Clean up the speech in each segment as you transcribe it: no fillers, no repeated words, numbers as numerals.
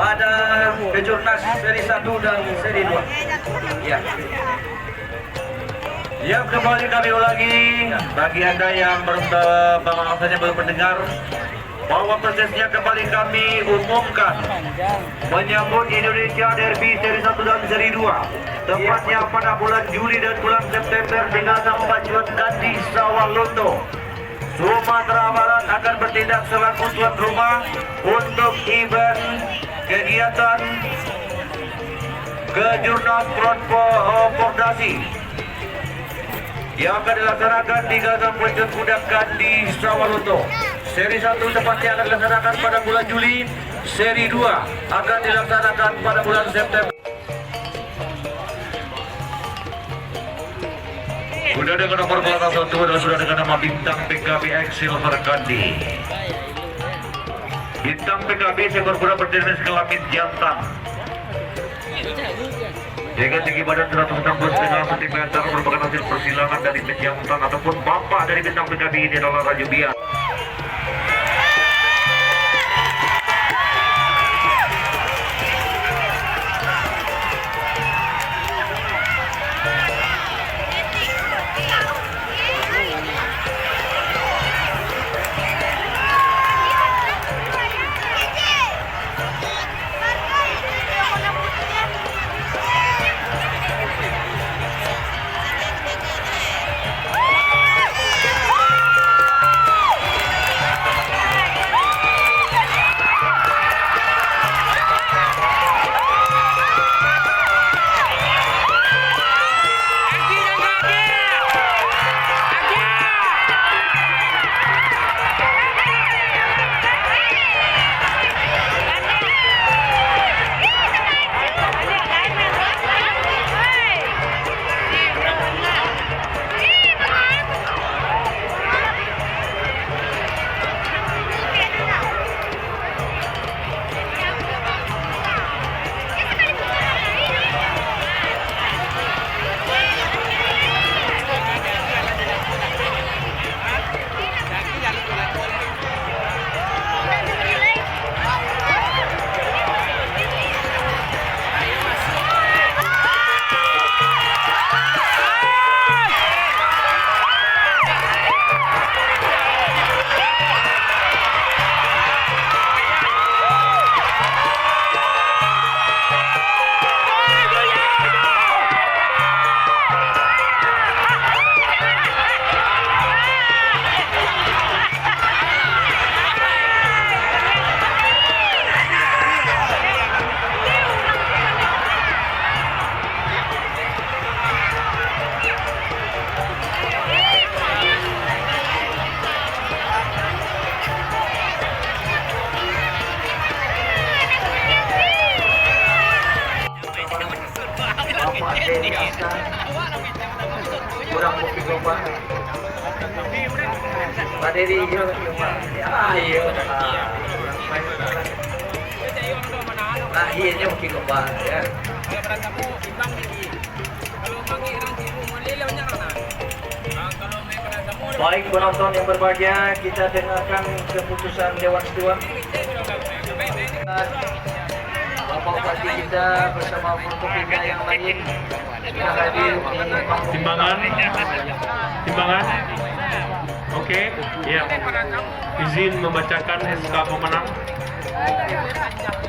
pada Kejurnas seri 1 dan seri 2. Ya. Ya, kembali kami ulangi bagi Anda yang baru mendengar bahwa prosesnya kembali kami umumkan menyambut Indonesia Derby seri 1 dan seri 2 tepatnya pada bulan Juli dan bulan September dengan pacuan di Sawalunto, Sumatera Barat akan bertindak selaku tuan rumah untuk event kegiatan Kejurnas Transportasi yang akan dilaksanakan di Gagak Pencun Kudakan di Sawalunto. Seri 1 tepatnya akan dilaksanakan pada bulan Juli, seri 2 akan dilaksanakan pada bulan September. Sudah dengan nomor belakang 1 dan sudah dengan nama Bintang PKB X Silver Kandi. Bintang PKB seekor kuda berjenis kelamin jantan dengan tinggi badan 160,5 cm, merupakan hasil persilangan dari penjantan ataupun bapak dari Bintang PKB ini adalah Raja Biar. Kurang kopi coba. Pak Dedi juga coba. Ayo. Nah, iya mungkin coba ya. Baik penonton yang berbahagia, kita dengarkan keputusan Dewan Sidang. Bapak Bupati kita bersama Forkopimda yang lain sudah hadir di timbangan. Oke, ya. Izin membacakan SK pemenang.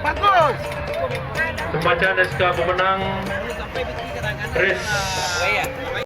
Bagus. Pembacaan SK pemenang race